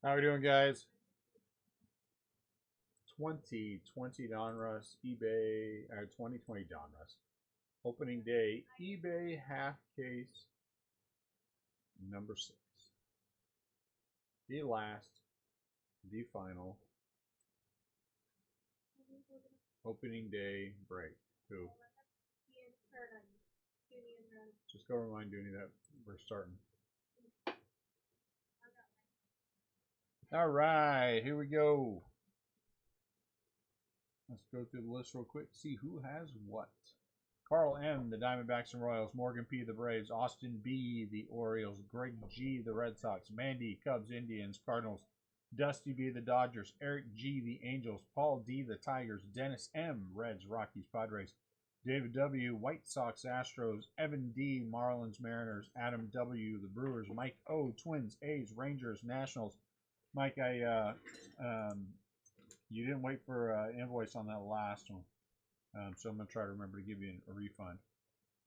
How we doing, guys? 2020 Donruss eBay, or 2020 Donruss opening day eBay half case number 6. The last, the final opening day break. Who? Just go remind Dooney that we're starting. All right, here we go. Let's go through the list real quick, see who has what. Carl M., the Diamondbacks and Royals. Morgan P., the Braves. Austin B., the Orioles. Greg G., the Red Sox. Mandy, Cubs, Indians, Cardinals. Dusty B., the Dodgers. Eric G., the Angels. Paul D., the Tigers. Dennis M., Reds, Rockies, Padres. David W., White Sox, Astros. Evan D., Marlins, Mariners. Adam W., the Brewers. Mike O., Twins, A's, Rangers, Nationals. Mike, you didn't wait for invoice on that last one. So I'm going to try to remember to give you a refund.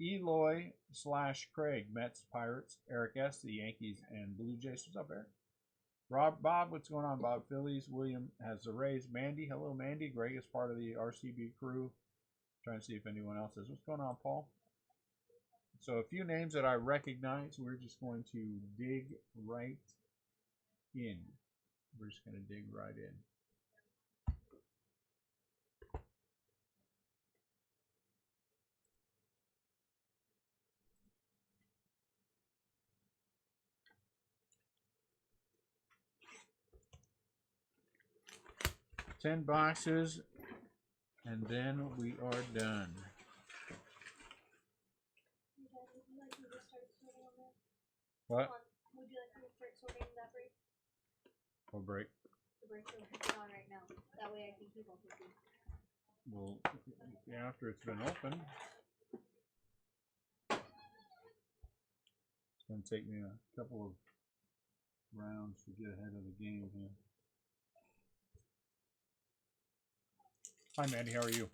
Eloy / Craig, Mets, Pirates. Eric S., the Yankees and Blue Jays. What's up, Eric? Bob, what's going on, Bob? Phillies. William has the Rays. Mandy, hello, Mandy. Greg is part of the RCB crew. Trying to see if anyone else is. What's going on, Paul? So a few names that I recognize. We're just going to dig right in. We're just going to dig right in. $10 boxes, and then we are done. What? Would you like me to start sorting that break? What break? The break that we're putting on right now. That way I can keep on cooking. Well, after it's been open, it's going to take me a couple of rounds to get ahead of the game here. Hi, Mandy. How are you?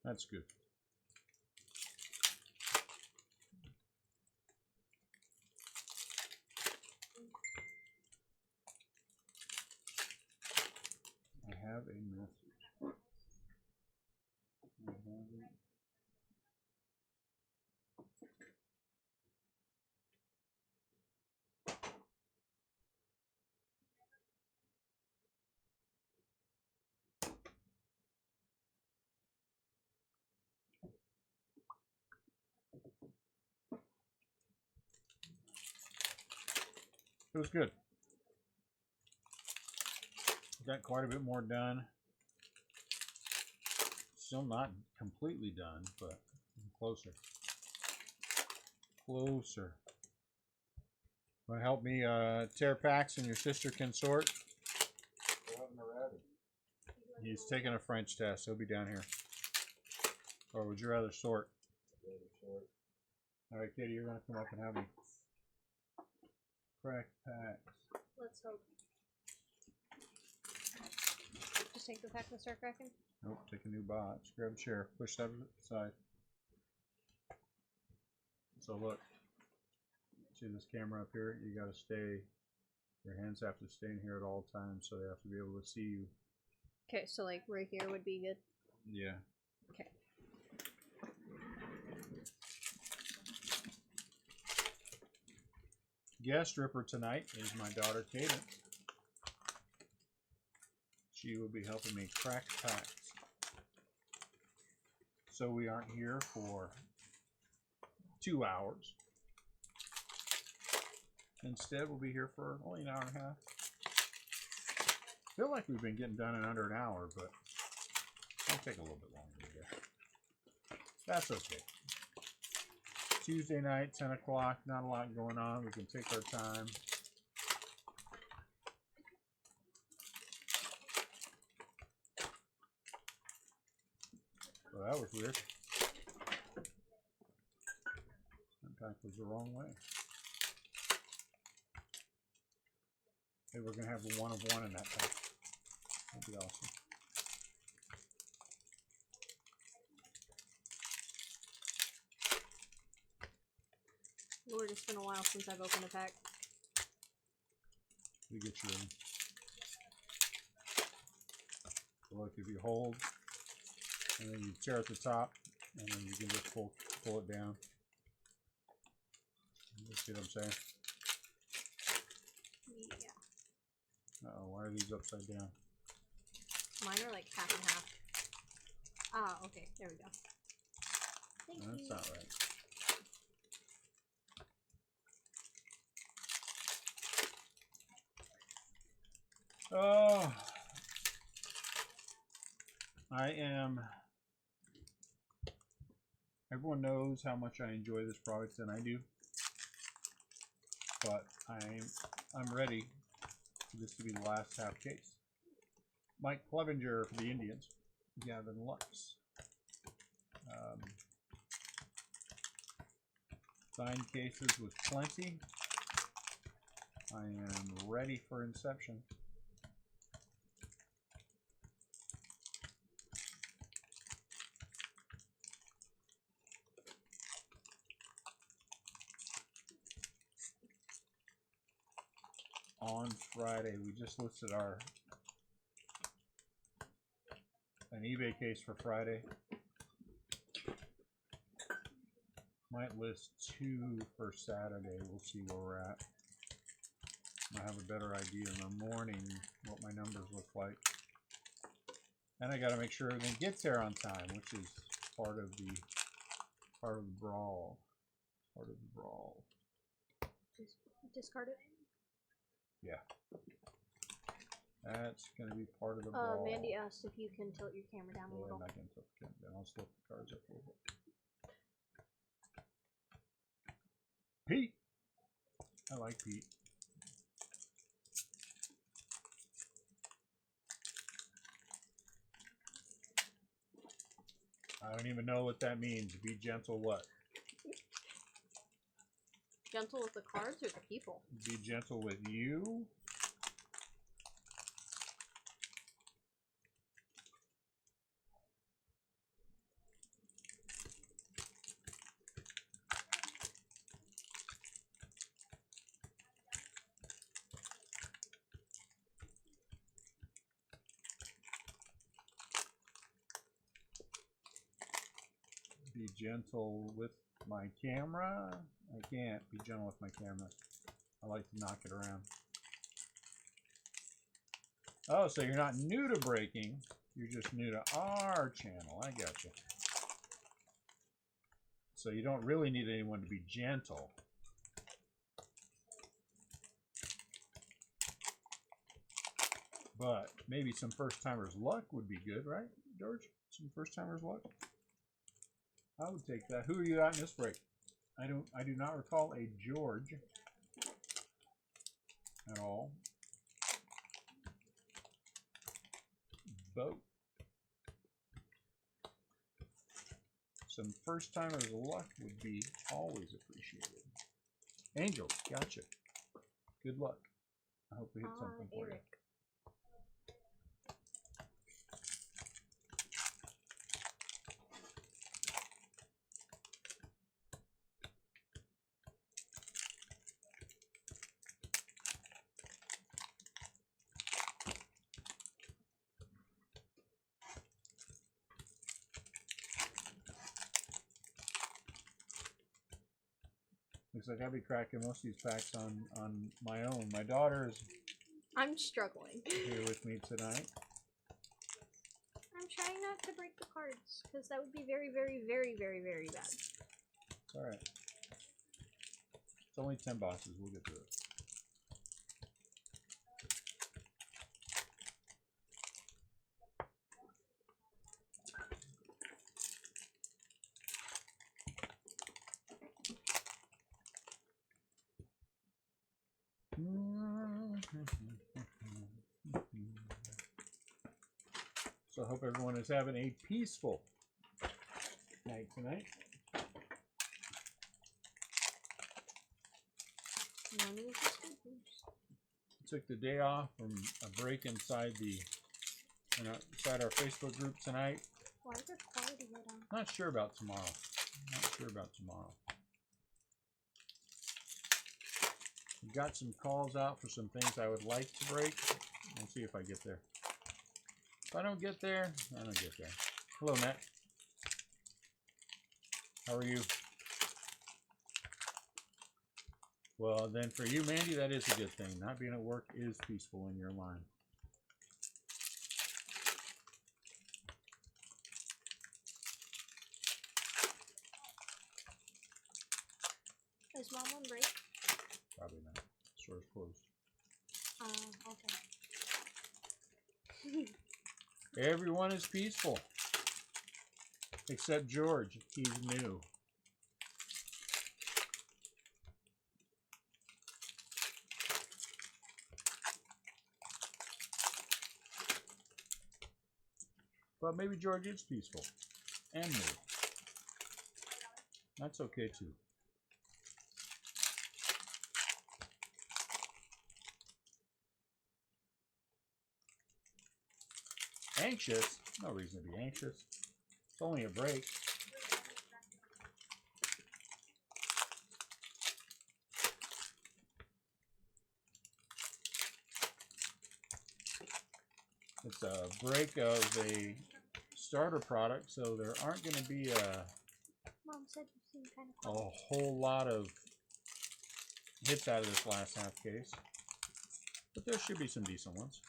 That's good. I have a message. It was good. Got quite a bit more done. Still not completely done, but closer. Closer. Want to help me tear packs and your sister can sort? He's taking a French test. He'll be down here. Or would you rather sort? All right, Katie, you're going to come up and help me crack packs. Let's hope. Just take the pack and start cracking? Nope, take a new box. Grab a chair. Push that aside. So look. See this camera up here? You got to stay. Your hands have to stay in here at all times, so they have to be able to see you. Okay, so like right here would be good? Yeah. Okay. Guest stripper tonight is my daughter, Cadence. She will be helping me crack packs. So we aren't here for 2 hours. Instead, we'll be here for only an hour and a half. I feel like we've been getting done in under an hour, but it'll take a little bit longer to get. That's okay. Tuesday night, 10 o'clock, not a lot going on. We can take our time. Well, that was weird. pack was the wrong way. Maybe we're gonna have a 1 of 1 in that pack. That'd be awesome. Lord, it's been a while since I've opened a pack. You get your look. If you hold, and then you tear at the top, and then you can just pull it down. You see what I'm saying? Yeah. Uh-oh, why are these upside down? Mine are like half and half. Ah, okay, there we go. Thank you. That's not right. Oh, I am. Everyone knows how much I enjoy this product, and I do. But I'm ready for this to be the last half case. Mike Clevenger for the Indians. Gavin Lux. Signed cases with plenty. I am ready for inception. On Friday, we just listed an eBay case for Friday. Might list 2 for Saturday. We'll see where we're at. I have a better idea in the morning what my numbers look like. And I got to make sure everything gets there on time, which is part of the brawl. Part of the brawl. Just discard it. Yeah. That's going to be part of the brawl. Mandy asked if you can tilt your camera down a little. I'm not going to tilt the camera down. I'll slip the cards up a little bit. Pete! I like Pete. I don't even know what that means. Be gentle what? Gentle with the cards or the people? Be gentle with you? Be gentle with my camera. I can't be gentle with my camera. I like to knock it around. Oh, so you're not new to breaking. You're just new to our channel. I got you. So you don't really need anyone to be gentle. But maybe some first-timers luck would be good, right, George? Some first-timers luck? I would take that. Who are you at in this break? I do not recall a George at all. Boat. Some first-timers luck would be always appreciated. Angels, gotcha. Good luck. I hope we hit something for you. Looks like I'll be cracking most of these packs on my own. My daughter is I'm struggling. here with me tonight. I'm trying not to break the cards, because that would be very, very, very, very, very bad. It's alright. It's only 10 boxes. We'll get through it. So I hope everyone is having a peaceful night tonight. None of this is good news. Took the day off from a break inside inside our Facebook group tonight. Why is there quality light on? Not sure about tomorrow. Not sure about tomorrow. We've got some calls out for some things I would like to break. We'll see if I get there. If I don't get there, I don't get there. Hello, Matt. How are you? Well, then for you, Mandy, that is a good thing. Not being at work is peaceful in your line. Is Mom on break? Probably not. Store's closed. Okay. Everyone is peaceful. Except George. He's new. But maybe George is peaceful. And new. That's okay too. Anxious? No reason to be anxious. It's only a break. It's a break of a starter product, so there aren't going to be Mom said you seem kind of a quiet. whole lot of hits out of this last half case. But there should be some decent ones.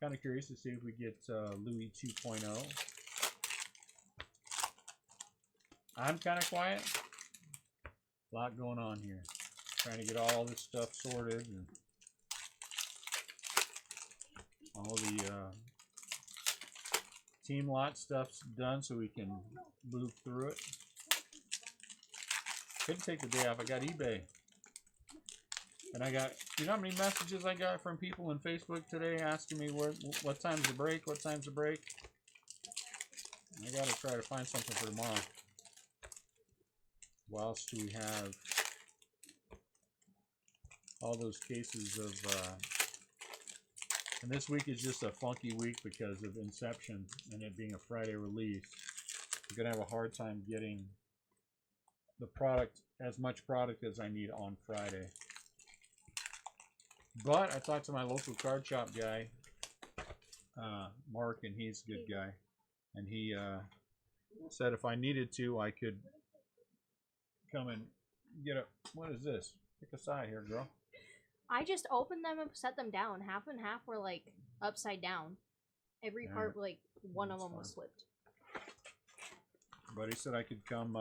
Kind of curious to see if we get Louis 2.0. I'm kind of quiet. A lot going on here. Trying to get all this stuff sorted and all the team lot stuff's done so we can move through it. Couldn't take the day off. I got eBay. And I got, you know how many messages I got from people on Facebook today asking me what time's the break, what time's the break? I got to try to find something for tomorrow. Whilst we have all those cases of, and this week is just a funky week because of Inception and it being a Friday release. I'm going to have a hard time getting the product, as much product as I need on Friday. But I talked to my local card shop guy, Mark, and he's a good guy. And he said if I needed to, I could come and get a, what is this? Pick a side here, girl. I just opened them and set them down. Half and half were like upside down. Every part, like one of them was flipped. But he said I could come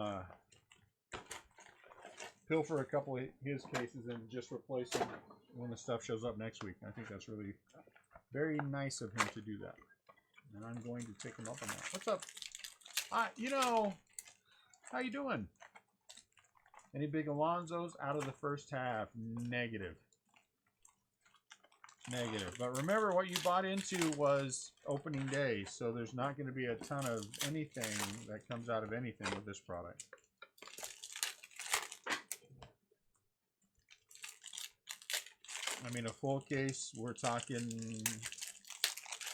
pilfer a couple of his cases and just replace them when the stuff shows up next week. I think that's really very nice of him to do that. And I'm going to take him up on that. What's up? You know, how you doing? Any big Alonzos out of the first half? Negative. Negative. But remember, what you bought into was opening day, so there's not going to be a ton of anything that comes out of anything with this product. I mean, a full case, we're talking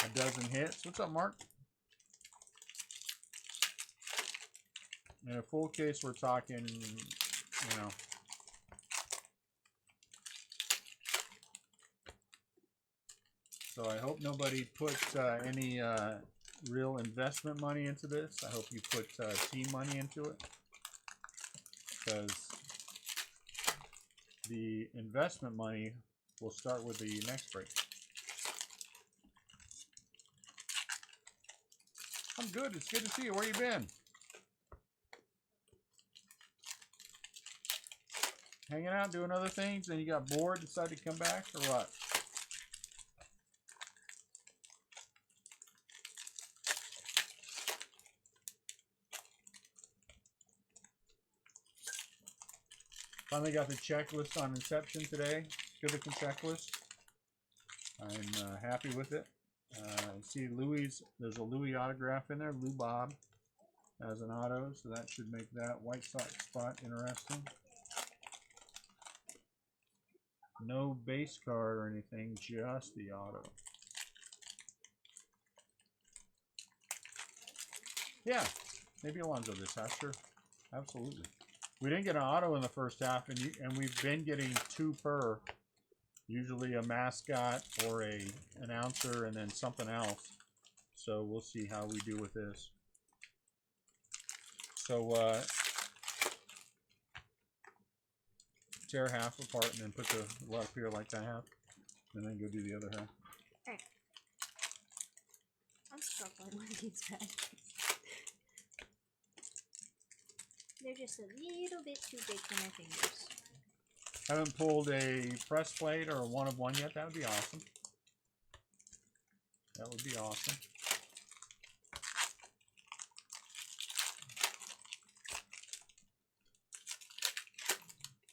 a dozen hits. What's up, Mark? In a full case, we're talking, you know, so I hope nobody put any real investment money into this. I hope you put team money into it, because the investment money will start with the next break. I'm good. It's good to see you. Where you been? Hanging out, doing other things, and you got bored, decided to come back, or what? Finally got the checklist on Inception today. Good looking checklist. I'm happy with it. See Louis, there's a Louis autograph in there. Lou Bob has an auto, so that should make that White Sox spot interesting. No base card or anything, just the auto. Yeah, maybe Alonzo this half, sure. Absolutely. We didn't get an auto in the first half, and we've been getting 2 per. Usually a mascot or a announcer and then something else. So we'll see how we do with this. So tear half apart and then put the left here like I have. And then go do the other half. Alright. I'm struggling with these bags. They're just a little bit too big for my fingers. Haven't pulled a press plate or a 1 of 1 yet. That would be awesome. That would be awesome.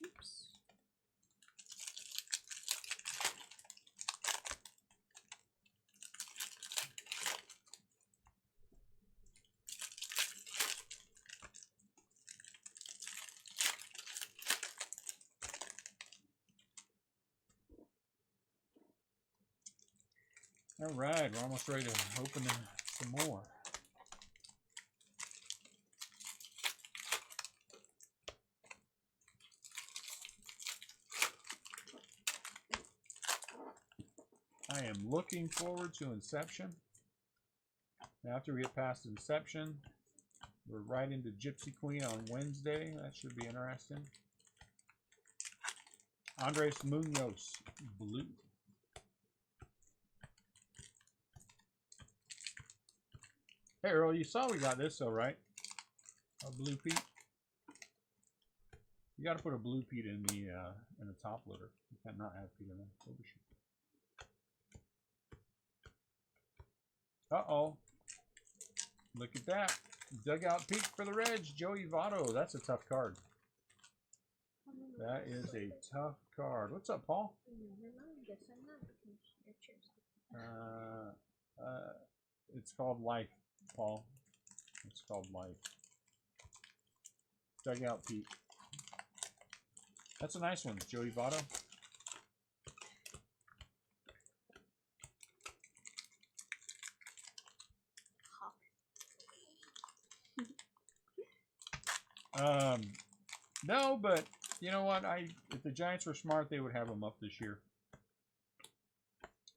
Oops. All right, we're almost ready to open some more. I am looking forward to Inception. After we get past Inception, we're right into Gypsy Queen on Wednesday. That should be interesting. Andres Munoz, blue. Hey Earl, you saw we got this though, right? A blue Pete. You got to put a blue Pete in the top loader. You cannot have Pete in there. Uh-oh. Look at that. Dugout Pete for the Reds. Joey Votto. That's a tough card. That is a tough card. What's up, Paul? It's called Life, Paul. It's called Life. Dugout Pete. That's a nice one, Joey Votto. No, but you know what? If the Giants were smart, they would have him up this year.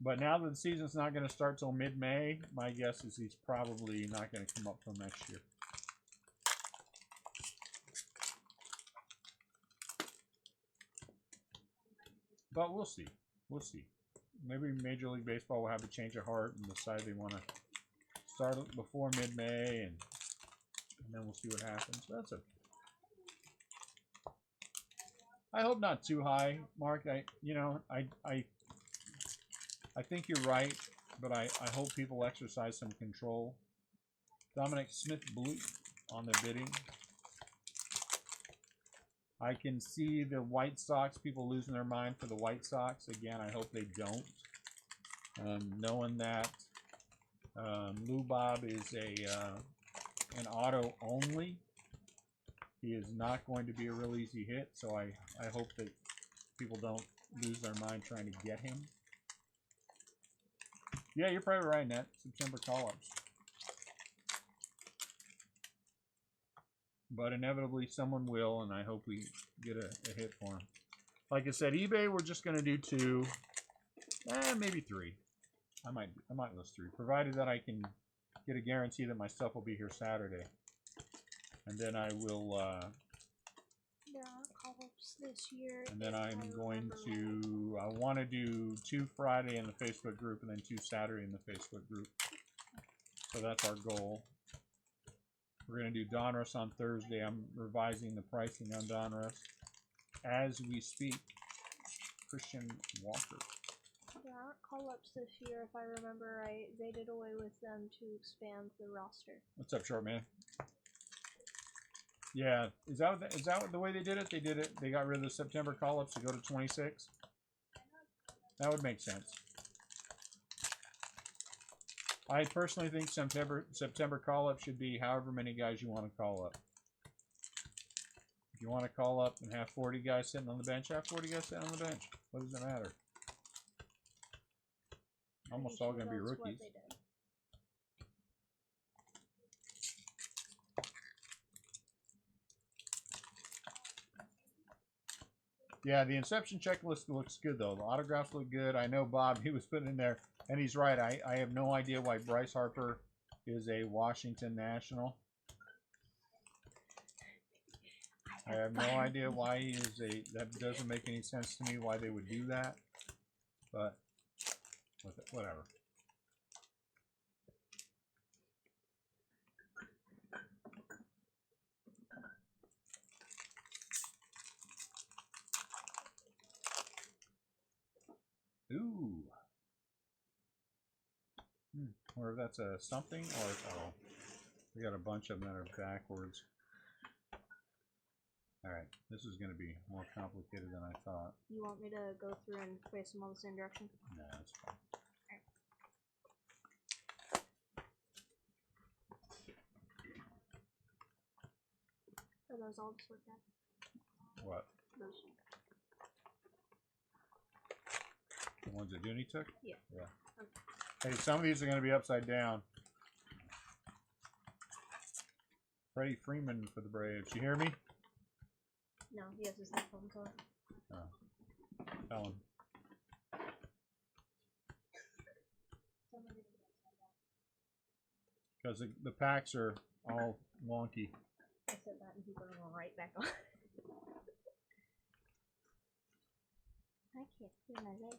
But now that the season's not going to start till mid-May, my guess is he's probably not going to come up till next year. But we'll see. We'll see. Maybe Major League Baseball will have a change of heart and decide they want to start before mid-May, and then we'll see what happens. That's a. I hope not too high, Mark. I think you're right, but I hope people exercise some control. Dominic Smith blue on the bidding. I can see the White Sox, people losing their mind for the White Sox. Again, I hope they don't. Knowing that Lou Bob is an auto only. He is not going to be a real easy hit, so I hope that people don't lose their mind trying to get him. Yeah, you're probably right, Nat. September call-ups. But inevitably someone will, and I hope we get a hit for him. Like I said, eBay, we're just going to do 2. Maybe 3. I might list 3, provided that I can get a guarantee that my stuff will be here Saturday. And then I will, there aren't call-ups this year. and then I want to do 2 Friday in the Facebook group and then 2 Saturday in the Facebook group. So that's our goal. We're going to do Donruss on Thursday. I'm revising the pricing on Donruss as we speak. Christian Walker. There aren't call-ups this year, if I remember right. They did away with them to expand the roster. What's up, short man? Yeah, is that the way they did it? They got rid of the September call-ups to go to 26? That would make sense. I personally think September call-up should be however many guys you want to call up. If you want to call up and have 40 guys sitting on the bench, have 40 guys sitting on the bench. What does it matter? Almost all going to be rookies. Yeah, the Inception checklist looks good, though. The autographs look good. I know Bob, he was putting in there, and he's right. I have no idea why Bryce Harper is a Washington National. I have no idea why he is a... That doesn't make any sense to me why they would do that. But, whatever. Ooh. Or if that's a something, or oh, we got a bunch of them that are backwards. Alright, this is going to be more complicated than I thought. You want me to go through and place them all the same direction? No, that's fine. Are those all just like that? What? Those. The ones that Dooney took? Yeah. Yeah. Okay. Hey, some of these are going to be upside down. Freddie Freeman for the Braves. You hear me? No, he has his phone call. Oh. Tell him. Because the packs are all wonky. I said that and he put them right back on. I can't feel my legs.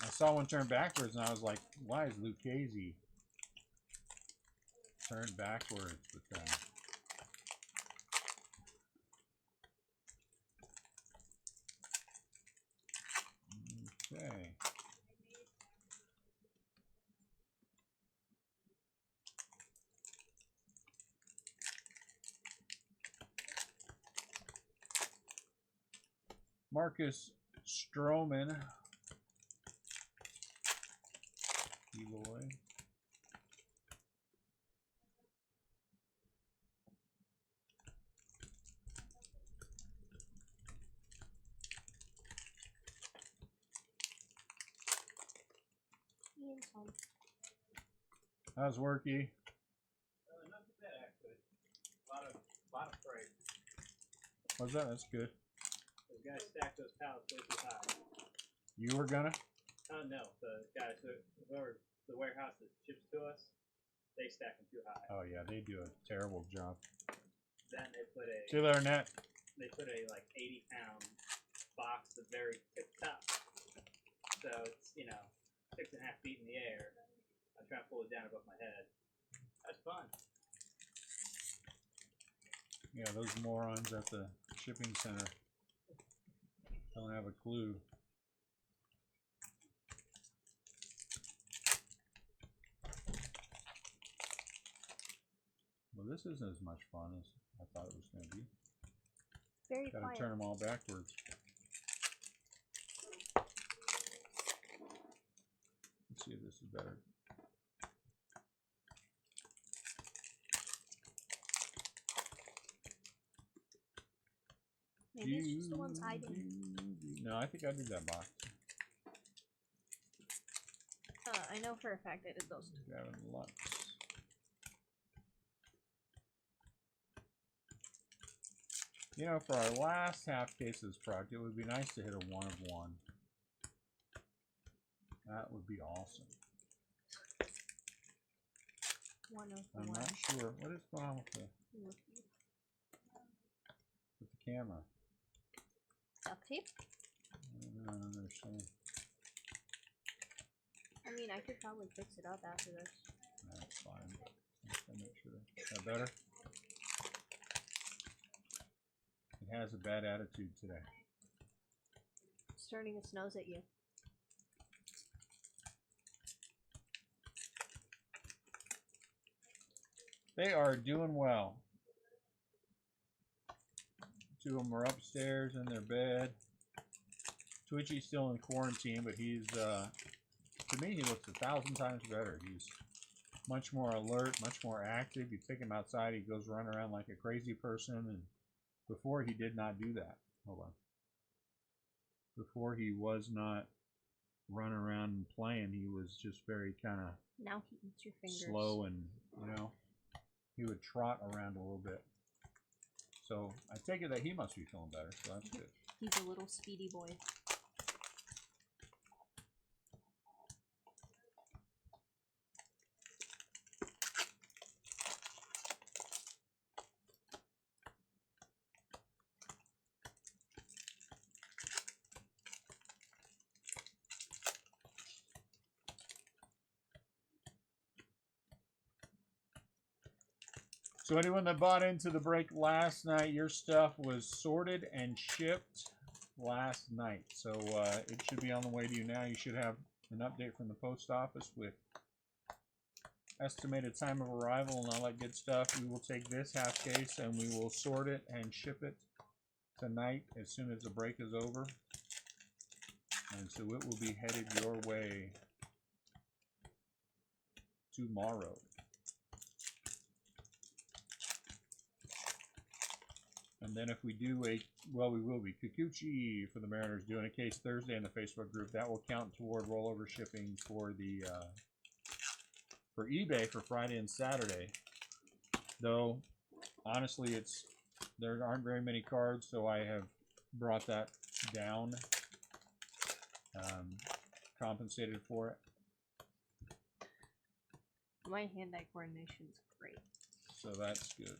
I saw one turn backwards and I was like, why is Lucchese turned backwards with them? Okay. Marcus Stroman. Eloy. How's worky? Not too bad actually. A lot of freight. What's that? That's good. Those guys stacked those pallets way too high. You were gonna? No, the guys whoever the warehouse that ships to us, they stack them too high. Oh yeah, they do a terrible job. Then they put a See you later, Nat. They put a like 80-pound box at the very tip top. So it's 6.5 feet in the air. I try to pull it down above my head. That's fun. Yeah, those morons at the shipping center don't have a clue. Well, this isn't as much fun as I thought it was going to be. Very Gotta quiet. turn them all backwards. Let's see if this is better. Maybe it's just the ones I didn't. No, I think I did that box. I know for a fact I did those. Gavin Lux. You know, for our last half case of this product, it would be nice to hit a 1 of 1. That would be awesome. 1 of I'm 1. not sure. What is going on with the camera? Duct tape? I don't understand. I mean, I could probably fix it up after this. That's fine. Just to make sure. Is that better? It has a bad attitude today. It's turning its nose at you. They are doing well. 2 of them are upstairs in their bed. Twitchy's still in quarantine, but he's, to me, he looks 1,000 times better. He's much more alert, much more active. You take him outside, he goes running around like a crazy person. And before, he did not do that. Hold on. Before, he was not running around and playing. He was just very kind of Now he eats your fingers. slow, and he would trot around a little bit. So I take it that he must be feeling better, so that's good. He's a little speedy boy. So anyone that bought into the break last night, your stuff was sorted and shipped last night. So it should be on the way to you now. You should have an update from the post office with estimated time of arrival and all that good stuff. We will take this half case and we will sort it and ship it tonight as soon as the break is over. And so it will be headed your way tomorrow. And then if we do we will be Kikuchi for the Mariners doing a case Thursday in the Facebook group. That will count toward rollover shipping for the for eBay for Friday and Saturday. Though honestly, there aren't very many cards, so I have brought that down, compensated for it. My hand-eye coordination is great. So that's good.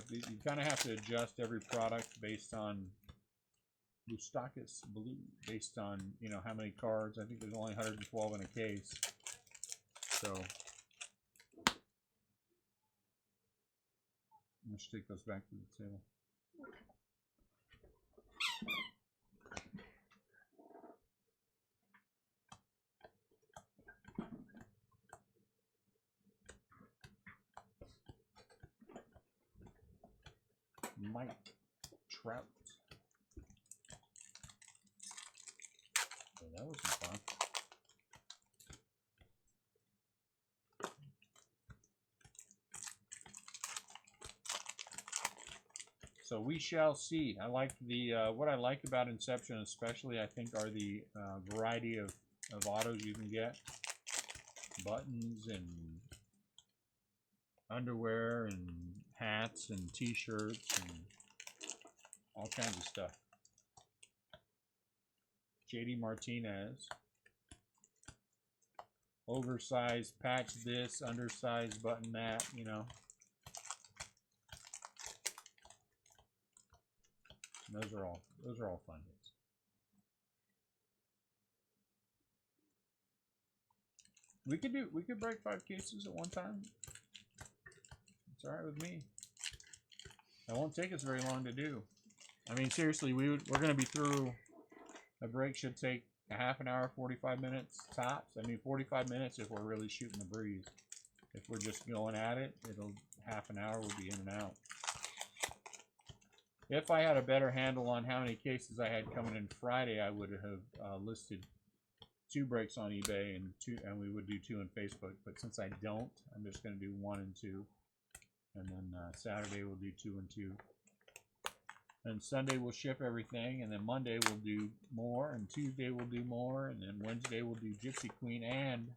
You kind of have to adjust every product based on Lustakis Blue, based on how many cards. I think there's only 112 in a case. So let's take those back to the table. Mike Trout. Yeah, that was some fun. So we shall see. I like the what I like about Inception, especially, I think, are the variety of autos you can get, buttons and underwear and hats and t-shirts and all kinds of stuff. JD Martinez. Oversized patch this, undersized button that, Those are all fun hits. We could break 5 cases at one time. It's alright with me. It won't take us very long to do. I mean, seriously, we're going to be through. A break should take a half an hour, 45 minutes tops. I mean, 45 minutes if we're really shooting the breeze. If we're just going at it, half an hour will be in and out. If I had a better handle on how many cases I had coming in Friday, I would have listed 2 breaks on eBay and we would do 2 on Facebook. But since I don't, I'm just going to do 1 and 2. And then Saturday we'll do 2 and 2. And Sunday we'll ship everything. And then Monday we'll do more. And Tuesday we'll do more. And then Wednesday we'll do Gypsy Queen and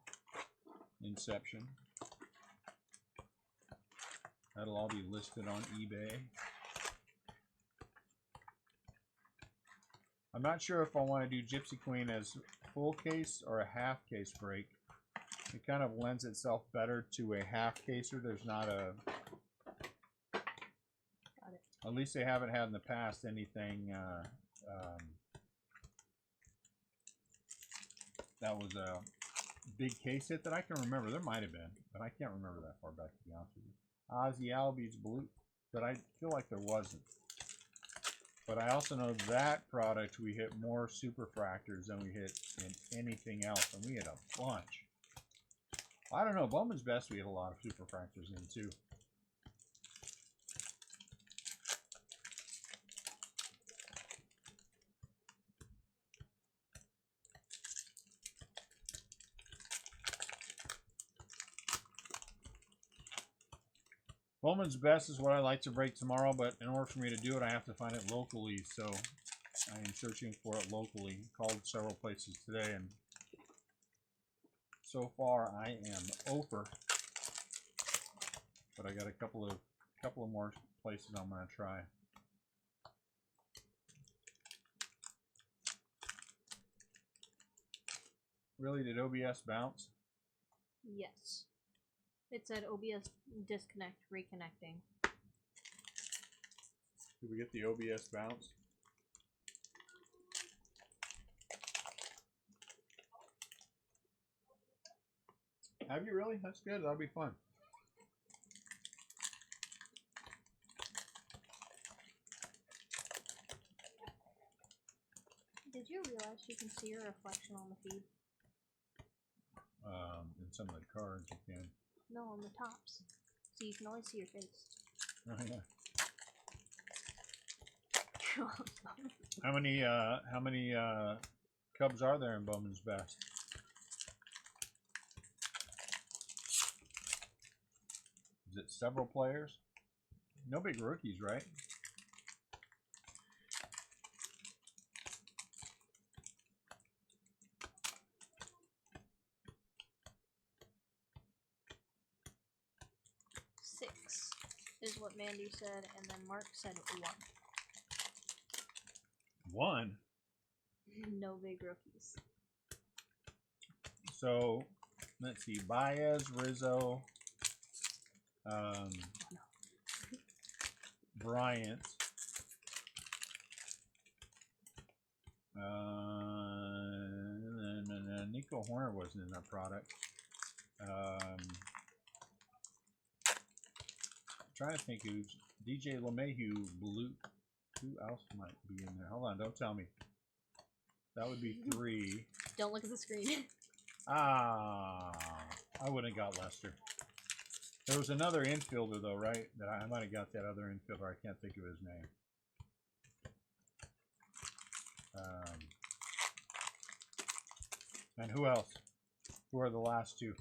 Inception. That'll all be listed on eBay. I'm not sure if I want to do Gypsy Queen as full case or a half case break. It kind of lends itself better to a half caser. There's not a... At least they haven't had in the past anything that was a big case hit that I can remember. There might have been, but I can't remember that far back, to be honest with you. Ozzy Albies Blue, but I feel like there wasn't. But I also know that product we hit more superfractors than we hit in anything else, and we hit a bunch. I don't know, Bowman's Best we hit a lot of superfractors in too. Bowman's Best is what I like to break tomorrow, but in order for me to do it, I have to find it locally. So I am searching for it locally. Called several places today, and so far I am over. But I got a couple of more places I'm gonna try. Really, did OBS bounce? Yes. It said OBS disconnect, reconnecting. Did we get the OBS bounce? Have you really? That's good. That'll be fun. Did you realize you can see your reflection on the feed? In some of the cards you can. No, on the tops. So you can only see your face. Oh yeah. How many Cubs are there in Bowman's Best? Is it several players? No big rookies, right? Six is what Mandy said, and then Mark said 1. 1? No big rookies. So, let's see. Baez, Rizzo, Bryant, Nico Horner wasn't in that product. Trying to think who's DJ LeMahieu, Blue. Who else might be in there? Hold on, don't tell me. That would be 3. Don't look at the screen. I wouldn't have got Lester. There was another infielder though, right? That I might have got that other infielder. I can't think of his name. And who else? Who are the last 2?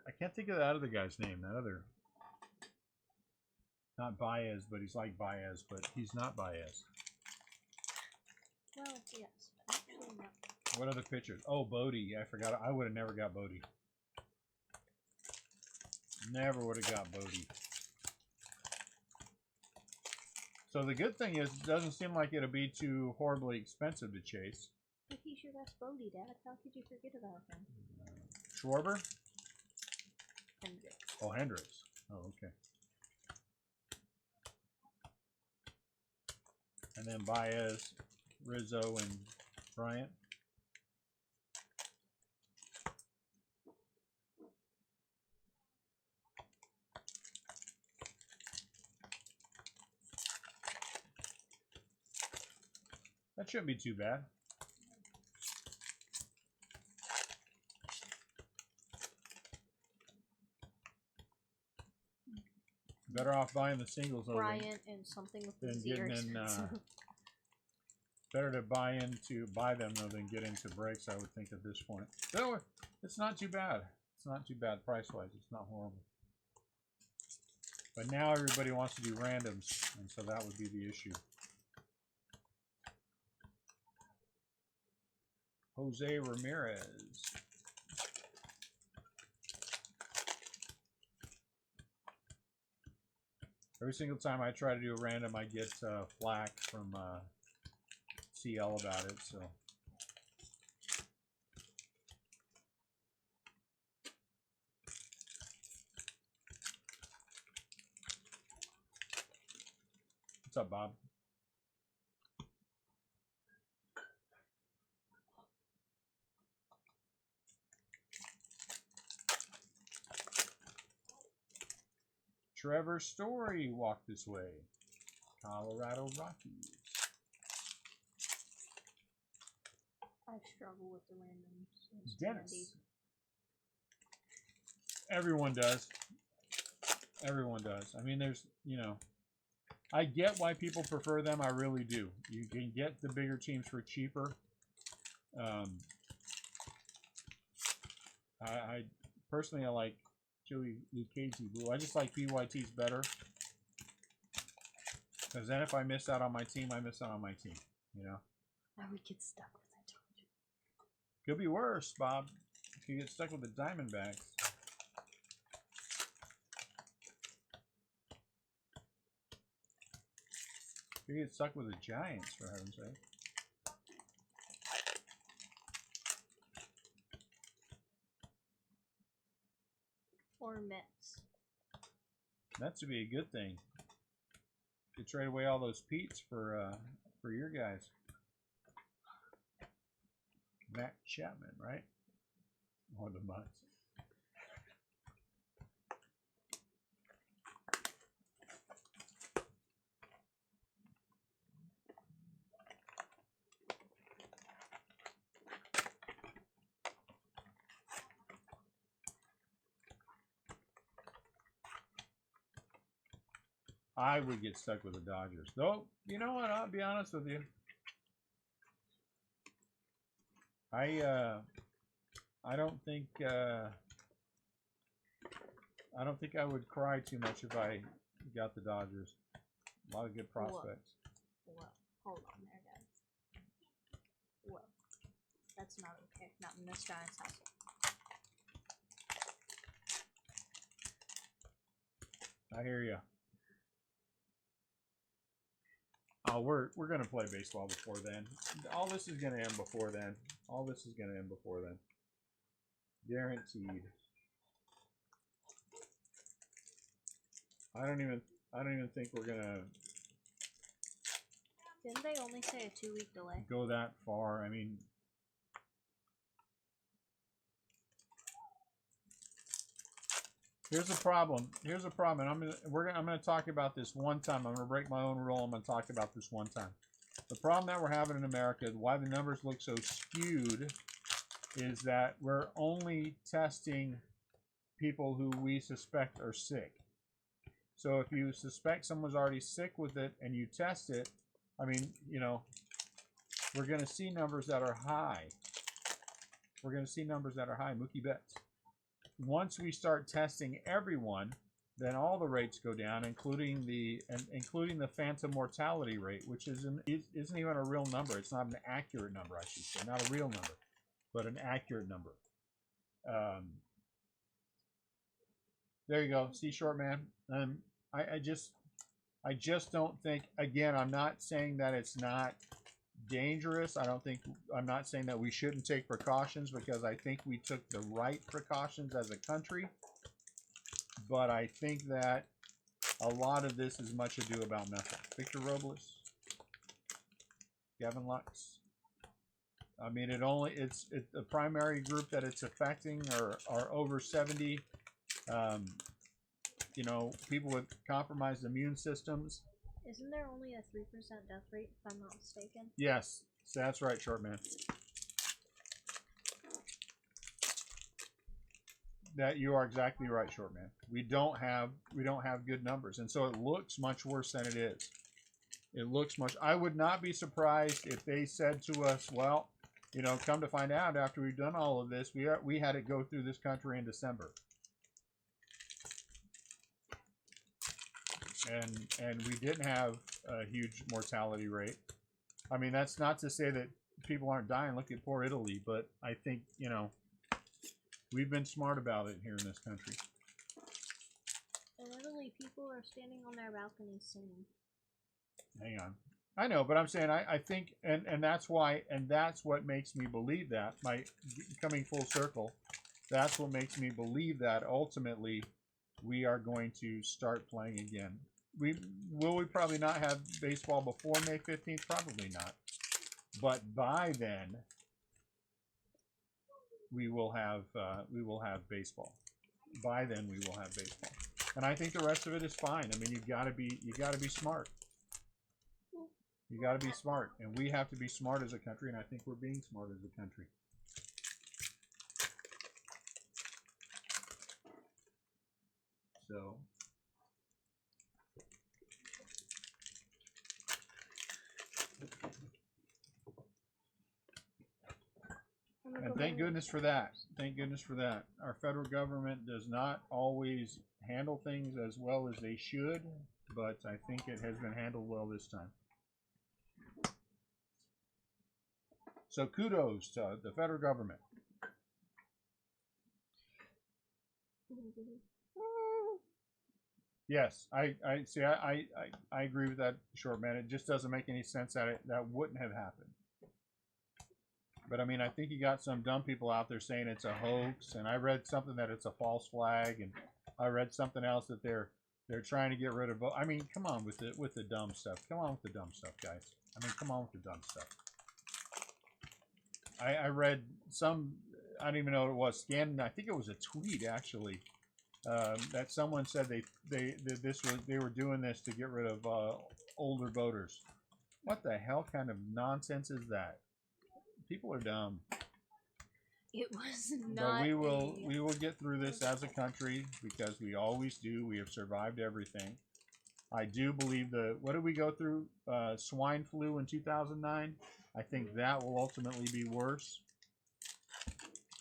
I can't think of that other guy's name. That other, not Baez, but he's like Baez, but he's not Baez. Well, yes, but actually not. What other pitchers? Oh, Bodie. I forgot. I would have never got Bodie. Never would have got Bodie. So the good thing is, it doesn't seem like it'll be too horribly expensive to chase. But he's your best Bodie, Dad. How could you forget about him? Schwarber? Hendricks. Oh, Hendricks. Oh, okay. And then Baez, Rizzo, and Bryant. That shouldn't be too bad. Better off buying the singles over Bryant and something with the than Z getting or in. something. Better to buy them though than get into breaks. I would think at this point. So it's not too bad. It's not too bad price wise. It's not horrible. But now everybody wants to do randoms, and so that would be the issue. Jose Ramirez. Every single time I try to do a random, I get flack from CL about it. So what's up, Bob? Trevor Story walked this way. Colorado Rockies. I struggle with the randoms. Dennis. Everyone does. Everyone does. I mean, there's, you know, I get why people prefer them. I really do. You can get the bigger teams for cheaper. I personally, I like Joey Lucchese Blue. I just like PYTs better. Because then if I miss out on my team, I miss out on my team. You know? Now we get stuck with that. Could be worse, Bob. If you get stuck with the Diamondbacks. You get stuck with the Giants, for heaven's sake. Or Mets. That would be a good thing. You trade away all those Pete's for your guys. Matt Chapman, right? Or the Mutts. I would get stuck with the Dodgers. Though, you know what? I'll be honest with you. I don't think I would cry too much if I got the Dodgers. A lot of good prospects. Whoa. Hold on there, guys. Whoa. That's not okay. Not in this Giants house. I hear you. Oh, we're gonna play baseball before then. All this is gonna end before then. All this is gonna end before then. Guaranteed. I don't even think we're gonna Didn't they only say a 2-week delay? go that far. I mean, here's a problem. Here's a problem. And I'm gonna talk about this one time. I'm gonna break my own rule. I'm gonna talk about this one time. The problem that we're having in America, why the numbers look so skewed, is that we're only testing people who we suspect are sick. So if you suspect someone's already sick with it and you test it, I mean, you know, we're going to see numbers that are high. We're going to see numbers that are high. Mookie Betts. Once we start testing everyone, then all the rates go down, including the phantom mortality rate, which isn't even a real number. It's not an accurate number, I should say, not a real number, but an accurate number. There you go. See, short man. I just don't think. Again, I'm not saying that it's not dangerous. I'm not saying that we shouldn't take precautions, because I think we took the right precautions as a country. But I think that a lot of this is much ado about nothing. Victor Robles, Gavin Lux. I mean, the primary group that it's affecting are over 70. You know, people with compromised immune systems. Isn't there only a 3% death rate, if I'm not mistaken? Yes, that's right, short man. That you are exactly right, short man. We don't have good numbers, and so it looks much worse than it is. It looks much. I would not be surprised if they said to us, "Well, you know, come to find out, after we've done all of this, we had it go through this country in December." And we didn't have a huge mortality rate. I mean, that's not to say that people aren't dying. Look at poor Italy. But I think, you know, we've been smart about it here in this country. In Italy, people are standing on their balconies singing. Hang on. I know, but I'm saying I think, and that's why, and that's what makes me believe that, my coming full circle, that's what makes me believe that ultimately we are going to start playing again. We probably not have baseball before May 15th? Probably not. But by then, we will have baseball. By then, we will have baseball. And I think the rest of it is fine. I mean, you gotta be smart. You gotta be smart, and we have to be smart as a country. And I think we're being smart as a country. So. And thank goodness for that. thank goodness for that. Our federal government does not always handle things as well as they should, but I think it has been handled well this time. So kudos to the federal government. Yes, I see. I agree with that, Short Man. It just doesn't make any sense that that wouldn't have happened. But I mean, I think you got some dumb people out there saying it's a hoax, and I read something that it's a false flag, and I read something else that they're trying to get rid of. I mean, come on with the dumb stuff. Come on with the dumb stuff, guys. I mean, come on with the dumb stuff. I read some, I don't even know what it was. I think it was a tweet actually, that someone said they were doing this to get rid of older voters. What the hell kind of nonsense is that? People are dumb. It was not. But we will get through this as a country because we always do. We have survived everything. I do believe what did we go through? Swine flu in 2009. I think that will ultimately be worse.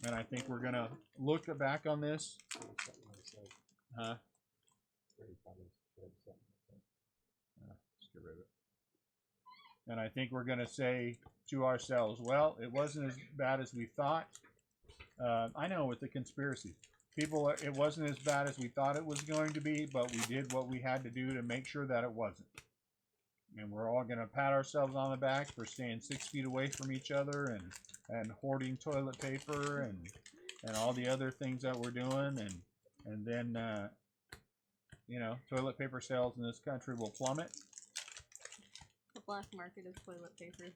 And I think we're gonna look back on this. Huh? Let's get rid of it. And I think we're gonna say to ourselves, well, it wasn't as bad as we thought. I know with the conspiracy, people, it wasn't as bad as we thought it was going to be, but we did what we had to do to make sure that it wasn't. And we're all going to pat ourselves on the back for staying 6 feet away from each other and hoarding toilet paper and all the other things that we're doing. And then, you know, toilet paper sales in this country will plummet. The black market of toilet paper.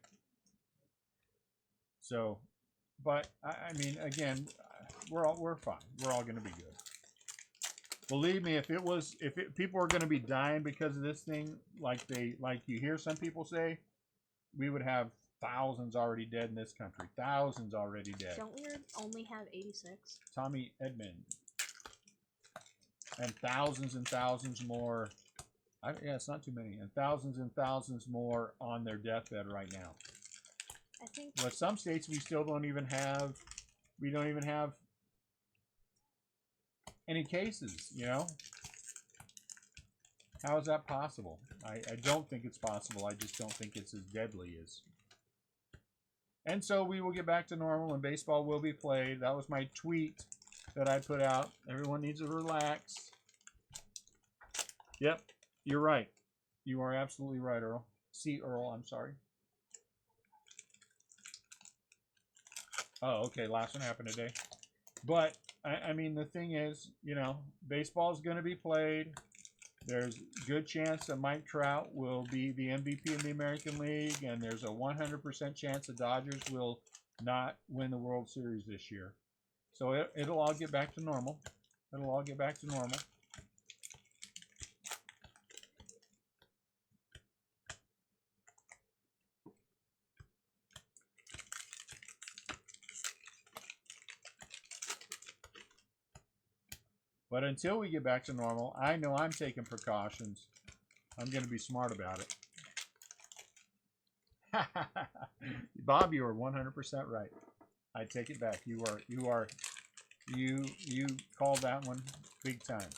So, but I mean, again, we're fine. We're all going to be good. Believe me, if people are going to be dying because of this thing, like you hear some people say, we would have thousands already dead in this country. Thousands already dead. Don't we only have 86? Tommy Edmond. And thousands more. Yeah, it's not too many. And thousands more on their deathbed right now. I think. But some states we still don't even have. We don't even have any cases, you know? How is that possible? I don't think it's possible. I just don't think it's as deadly as. And so we will get back to normal and baseball will be played. That was my tweet that I put out. Everyone needs to relax. Yep, you're right. You are absolutely right, Earl. Earl, I'm sorry. Oh, okay, last one happened today. But I mean, the thing is, you know, baseball is going to be played. There's a good chance that Mike Trout will be the MVP in the American League, and there's a 100% chance the Dodgers will not win the World Series this year. So it'll all get back to normal. It'll all get back to normal. But until we get back to normal, I know I'm taking precautions. I'm going to be smart about it. Bob, you are 100% right. I take it back. You called that one big time.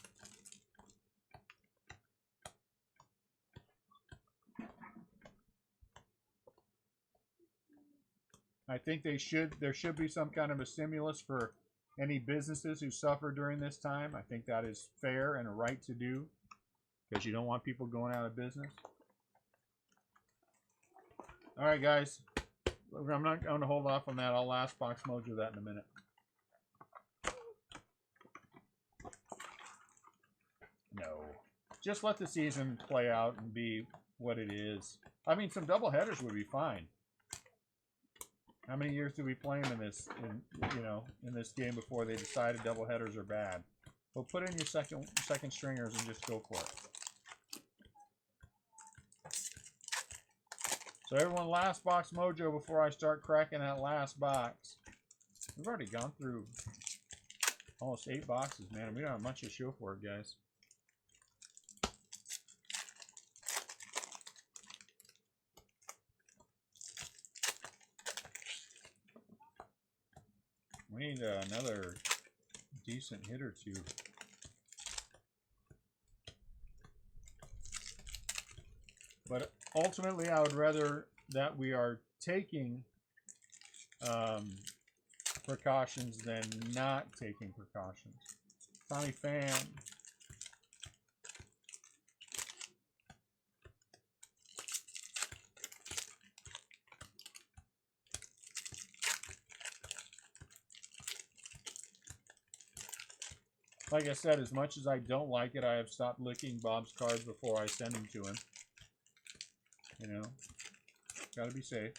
I think there should be some kind of a stimulus for any businesses who suffer during this time. I think that is fair and a right to do because you don't want people going out of business. All right, guys. I'm not going to hold off on that. I'll last box mojo that in a minute. No. Just let the season play out and be what it is. I mean, some double headers would be fine. How many years did we play them in this game before they decided double headers are bad? Well, put in your second stringers and just go for it. So everyone, last box mojo before I start cracking that last box. We've already gone through almost 8 boxes, man. We don't have much to show for it, guys. We need another decent hit or two. But ultimately, I would rather that we are taking precautions than not taking precautions. Tommy Fan. Like I said, as much as I don't like it, I have stopped licking Bob's cards before I send them to him. You know, gotta be safe.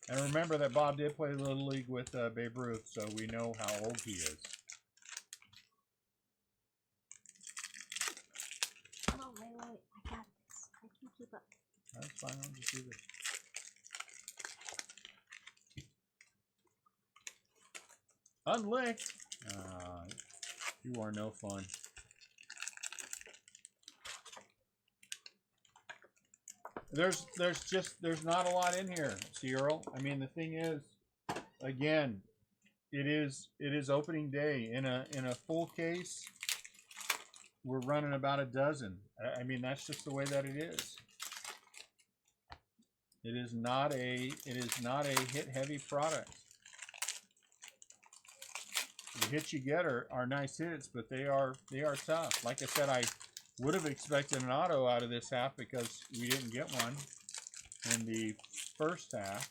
And remember that Bob did play Little League with Babe Ruth, so we know how old he is. Oh, wait, I got this. I can keep up. That's fine, I'll just do this. Unlicked! You are no fun. There's not a lot in here, Cyril. I mean, the thing is, again, it is opening day. In a full case, we're running about a dozen. I mean, that's just the way that it is. It is not a hit heavy product. The hits you get are nice hits, but they are tough. Like I said, I would have expected an auto out of this half because we didn't get one in the first half.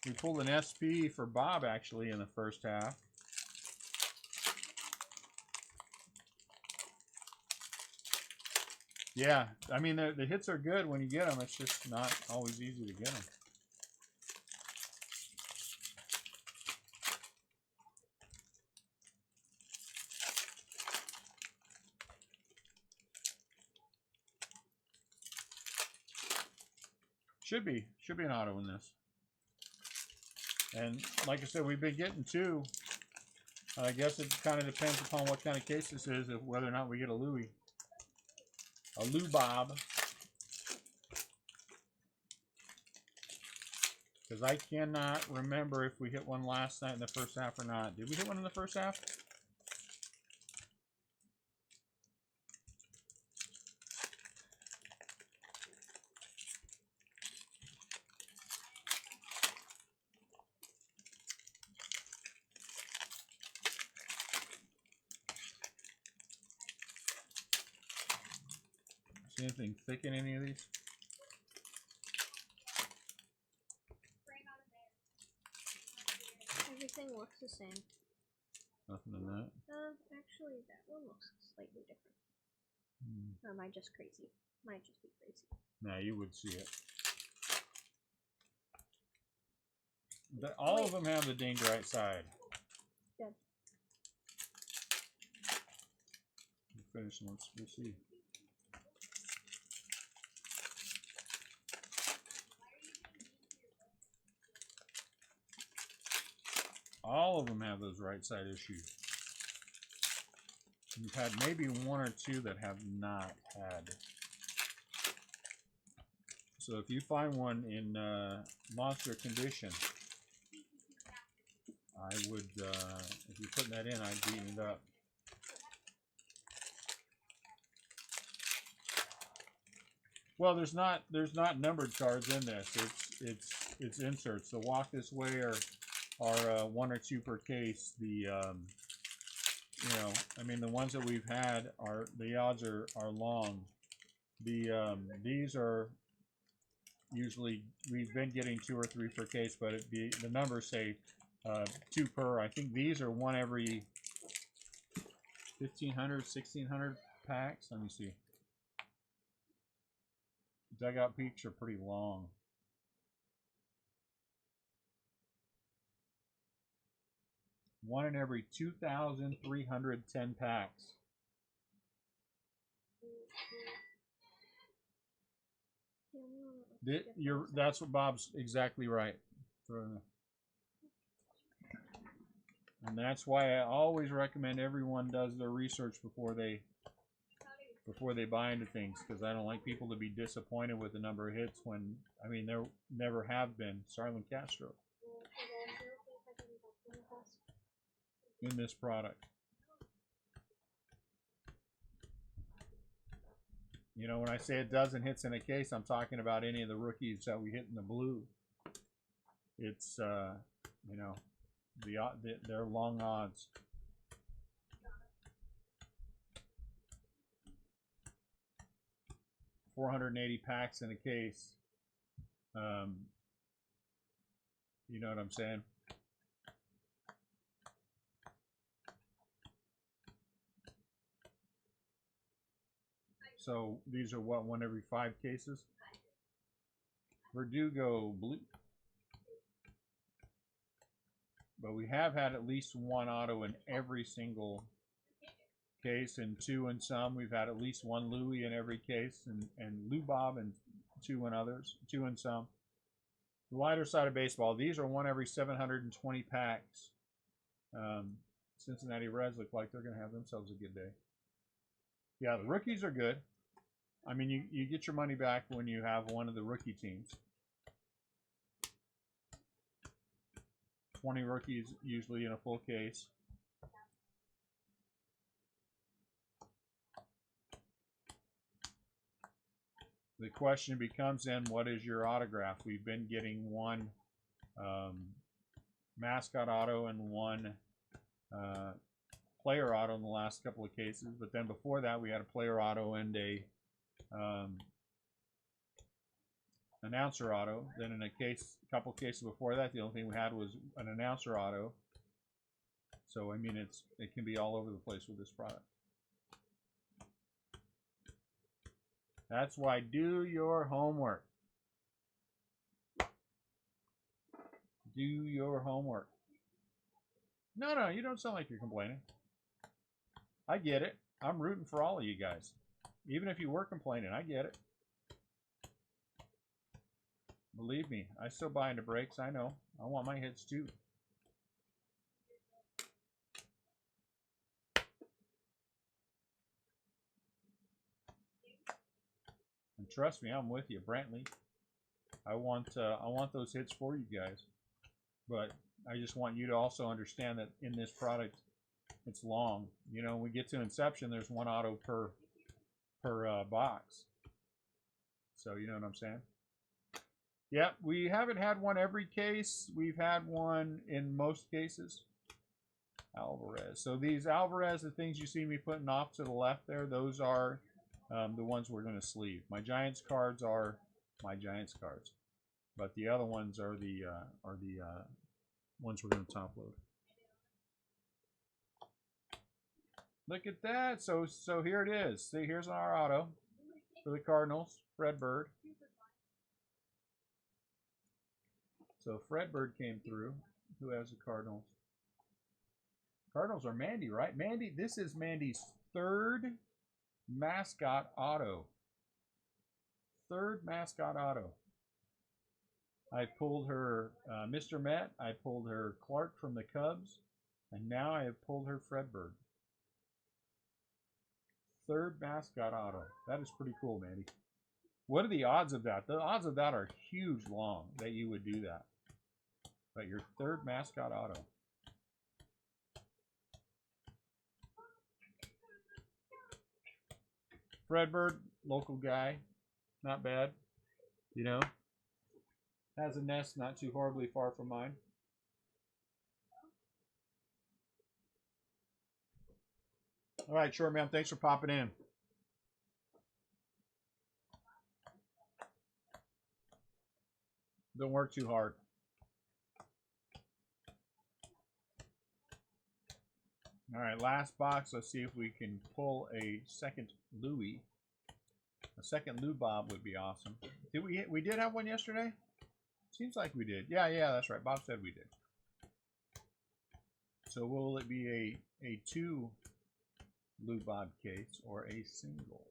We pulled an SP for Bob actually in the first half. Yeah, I mean the hits are good when you get them. It's just not always easy to get them. Should be an auto in this. And like I said, we've been getting two. I guess it kind of depends upon what kind of case this is, of whether or not we get a Louie. A Lou Bob. Because I cannot remember if we hit one last night in the first half or not. Did we hit one in the first half? See anything thick in any of these? Everything looks the same. Nothing in that. Actually, that one looks slightly different. Or am I just crazy? Might just be crazy. Nah, you would see it. All of them have the dinged right side. Good. Finish them. We'll see. All of them have those right side issues. You've had maybe one or two that have not had. So if you find one in monster condition, I would, if you're putting that in, I'd beaten it up. Well, there's not numbered cards in this. It's inserts. So walk this way are one or two per case. The you know, I mean, the ones that we've had are, the odds are long. These are usually, we've been getting 2 or 3 per case, but the numbers say 2 per. I think these are one every 1,500, 1,600 packs. Let me see. Dugout peaks are pretty long. One in every 2,310 packs. That's what Bob's exactly right. And that's why I always recommend everyone does their research before they before they buy into things, because I don't like people to be disappointed with the number of hits when, I mean, there never have been. Starlin Castro in this product. You know, when I say a dozen hits in a case, I'm talking about any of the rookies that we hit in the blue. It's, you know, they're long odds. $480 packs in a case. You know what I'm saying? So these are what, one every 5 cases? Verdugo blue. But we have had at least one auto in every single case, and 2 in some. We've had at least 1 Louis in every case, and Lou Bob and 2 in others, 2 in some. The lighter side of baseball, these are 1 every 720 packs. Cincinnati Reds look like they're going to have themselves a good day. Yeah, the rookies are good. I mean, you get your money back when you have one of the rookie teams. 20 rookies usually in a full case. The question becomes then, what is your autograph? We've been getting 1 mascot auto and 1 player auto in the last couple of cases, but then before that we had a player auto and a announcer auto. Then in a couple cases before that, the only thing we had was an announcer auto. So I mean, it can be all over the place with this product. That's why do your homework. Do your homework. No, you don't sound like you're complaining. I get it. I'm rooting for all of you guys. Even if you were complaining, I get it. Believe me, I still buy into breaks. I know. I want my hits too. And trust me, I'm with you, Brantley. I want those hits for you guys. But I just want you to also understand that in this product, it's long. You know, when we get to inception, there's 1 auto per box. So you know what I'm saying? Yep, we haven't had 1 every case. We've had 1 in most cases. Alvarez. So these Alvarez, the things you see me putting off to the left there, those are the ones we're going to sleeve. My Giants cards are my Giants cards, but the other ones are the ones we're going to top load. Look at that. So here it is. See, here's our auto for the Cardinals, Fred Bird. So Fred Bird came through. Who has the Cardinals? Cardinals are Mandy, right? Mandy, this is Mandy's 3rd mascot auto. 3rd mascot auto. I pulled her Mr. Met. I pulled her Clark from the Cubs. And now I have pulled her Fred Bird. 3rd mascot auto. That is pretty cool, Mandy. What are the odds of that? The odds of that are huge long that you would do that. But your 3rd mascot auto. Fred Bird, local guy. Not bad. You know. Has a nest not too horribly far from mine. All right, sure, man. Thanks for popping in. Don't work too hard. All right, last box. Let's see if we can pull a second Louis. A second Lou Bob would be awesome. Did we did have one yesterday? Seems like we did. Yeah, that's right. Bob said we did. So will it be a 2 Lou Bob case or a single?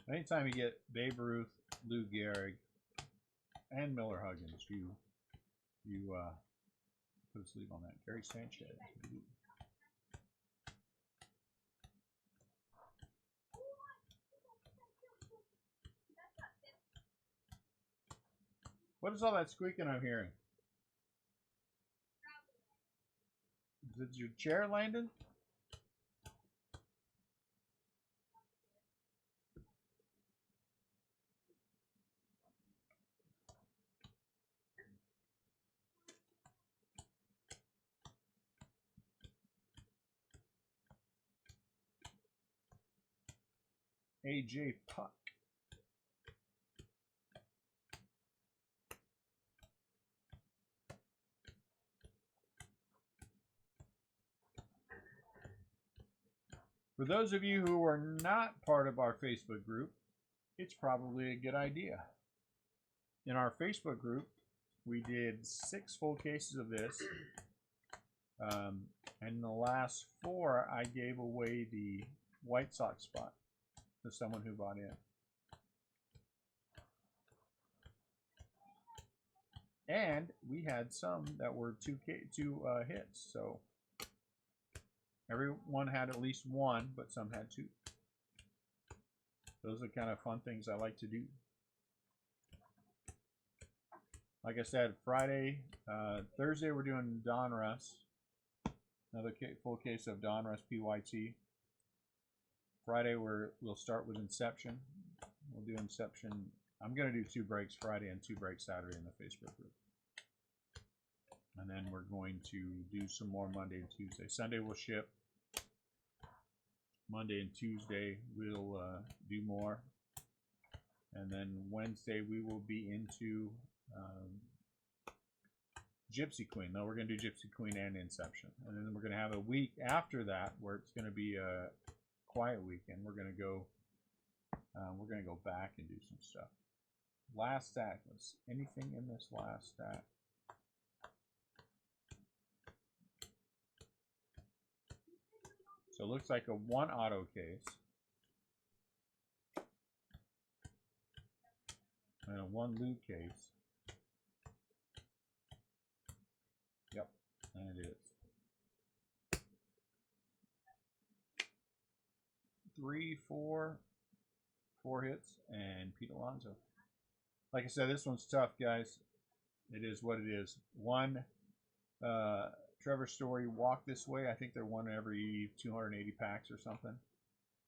Anytime you get Babe Ruth, Lou Gehrig, and Miller Huggins, you You put a sleeve on that. Gary Sanchez. What is all that squeaking I'm hearing? Is it your chair, Landon? AJ Puck. For those of you who are not part of our Facebook group, it's probably a good idea. In our Facebook group, we did 6 full cases of this. And the last 4, I gave away the White Sox spot to someone who bought in. And we had some that were 2 hits, so everyone had at least 1, but some had 2. Those are the kind of fun things I like to do. Like I said, Friday, Thursday we're doing Donruss. Another full case of Donruss PYT. Friday we'll start with Inception. We'll do Inception. I'm going to do 2 breaks Friday and 2 breaks Saturday in the Facebook group. And then we're going to do some more Monday and Tuesday. Sunday we'll ship. Monday and Tuesday we'll do more. And then Wednesday we will be into Gypsy Queen. No, we're going to do Gypsy Queen and Inception. And then we're going to have a week after that where it's going to be a quiet week, and we're going to go back and do some stuff. Last stack. Was anything in this last stack? So it looks like a 1 auto case and a 1 loot case. Yep, and it is 3, 4 hits, and Pete Alonso. Like I said, this one's tough, guys. It is what it is. 1 Trevor Story Walk This Way. I think they're 1 every 280 packs or something.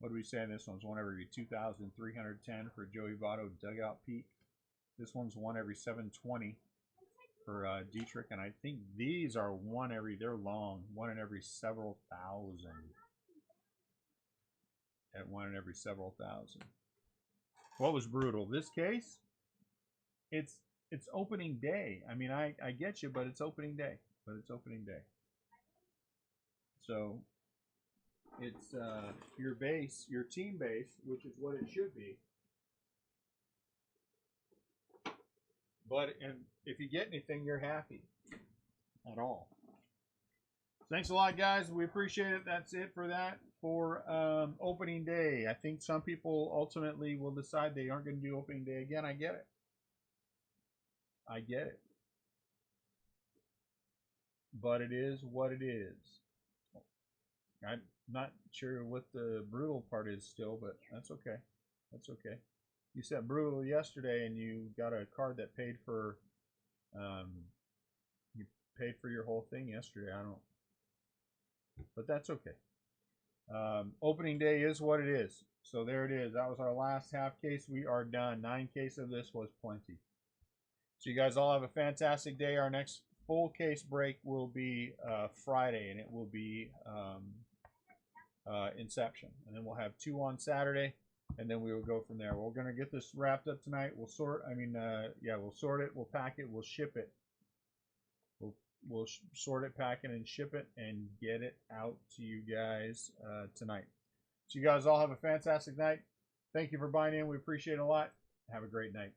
What do we say? This one's 1 every 2,310 for Joey Votto Dugout Peak. This one's 1 every 720 for Dietrich, and I think these are 1 every. They're long. 1 in every several thousand. At 1 in every several thousand. What was brutal? This case. It's opening day. I mean, I get you, but it's opening day. So it's your base, your team base, which is what it should be. But and if you get anything, you're happy at all. Thanks a lot, guys. We appreciate it. That's it for that for opening day. I think some people ultimately will decide they aren't going to do opening day again. I get it. But it is what it is. I'm not sure what the brutal part is still, but that's okay. You said brutal yesterday, and you got a card that paid for you paid for your whole thing yesterday. I don't, but that's okay. Opening day is what it is. So there it is. That was our last half case. We are done. 9 cases of this was plenty. So you guys all have a fantastic day. Our next full case break will be Friday, and it will be Inception. And then we'll have 2 on Saturday, and then we will go from there. We're going to get this wrapped up tonight. We'll sort it, we'll pack it, we'll ship it. We'll sort it, pack it, and ship it, and get it out to you guys tonight. So you guys all have a fantastic night. Thank you for buying in. We appreciate it a lot. Have a great night.